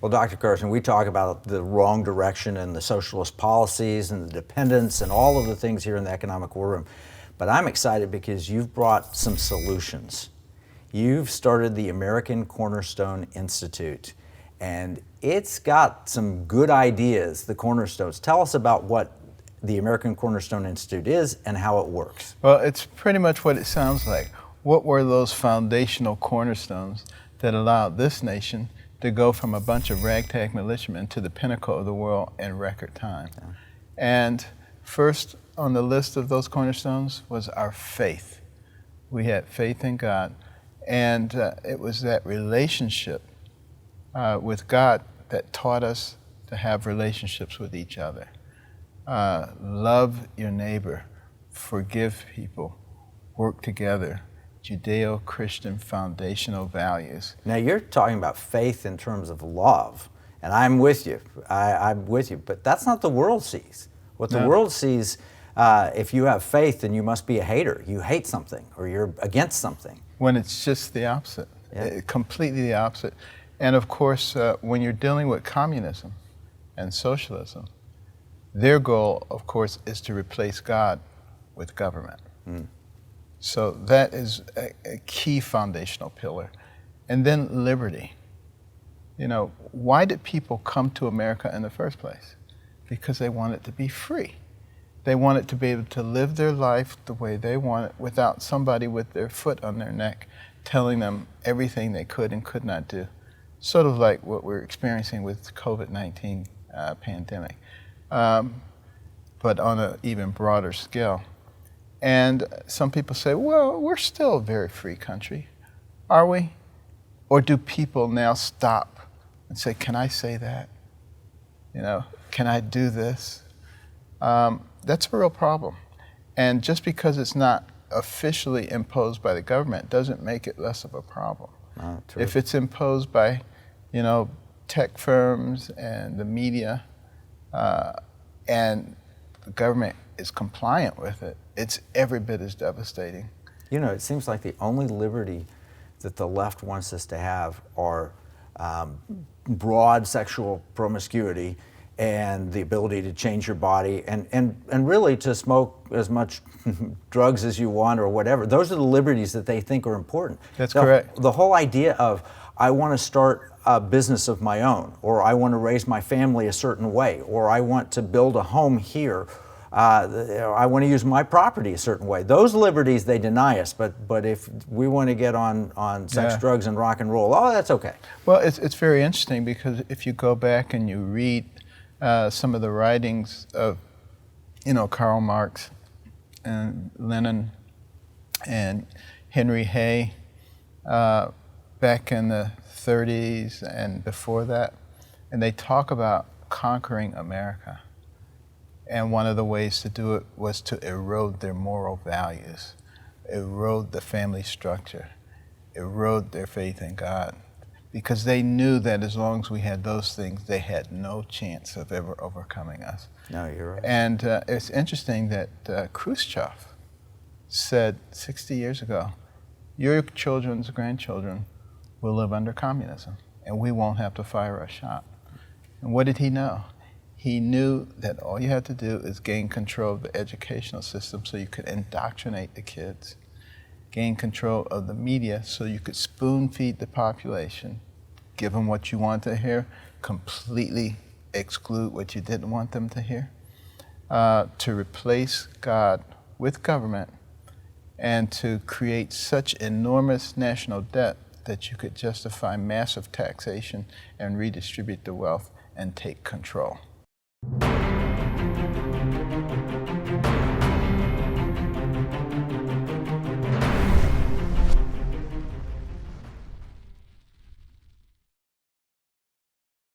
Well, Dr. Carson, we talk about the wrong direction and the socialist policies and the dependence and all of the things here in the Economic War Room. But I'm excited because you've brought some solutions. You've started the American Cornerstone Institute, and it's got some good ideas, the Cornerstones. Tell us about what the American Cornerstone Institute is and how it works. Well, it's pretty much what it sounds like. What were those foundational cornerstones that allowed this nation to go from a bunch of ragtag militiamen to the pinnacle of the world in record time? Yeah. And first on the list of those cornerstones was our faith. We had faith in God, and it was that relationship with God that taught us to have relationships with each other. Love your neighbor, forgive people, work together. Judeo-Christian foundational values. Now you're talking about faith in terms of love, and I'm with you. I'm with you, but that's not the world sees. What the world sees, if you have faith, then you must be a hater. You hate something, or you're against something. When it's just the opposite, completely the opposite. And of course, when you're dealing with communism and socialism, their goal, of course, is to replace God with government. Mm. So that is a key foundational pillar. And then liberty. You know, why did people come to America in the first place? Because they wanted to be free. They wanted to be able to live their life the way they want it without somebody with their foot on their neck telling them everything they could and could not do. Sort of like what we're experiencing with COVID-19 pandemic, but on an even broader scale. And some people say, well, we're still a very free country. Are we? Or do people now stop and say, can I say that? You know, can I do this? That's a real problem. And just because it's not officially imposed by the government doesn't make it less of a problem. If it's imposed by, you know, tech firms and the media, and the government is compliant with it, it's every bit as devastating. You know, it seems like the only liberty that the left wants us to have are broad sexual promiscuity and the ability to change your body and really to smoke as much drugs as you want or whatever. Those are the liberties that they think are important. That's correct. The whole idea of, I want to start a business of my own, or I want to raise my family a certain way, or I want to build a home here, I want to use my property a certain way. Those liberties they deny us, but if we want to get on sex, drugs, and rock and roll, oh, that's okay. Well, it's very interesting because if you go back and you read some of the writings of, you know, Karl Marx and Lenin and Henry Hay back in the 30s and before that, and they talk about conquering America. And one of the ways to do it was to erode their moral values, erode the family structure, erode their faith in God, because they knew that as long as we had those things, they had no chance of ever overcoming us. No, you're right. And it's interesting that Khrushchev said 60 years ago, your children's grandchildren will live under communism, and we won't have to fire a shot. And what did he know? He knew that all you had to do is gain control of the educational system so you could indoctrinate the kids, gain control of the media so you could spoon feed the population, give them what you want to hear, completely exclude what you didn't want them to hear, to replace God with government, and to create such enormous national debt that you could justify massive taxation and redistribute the wealth and take control.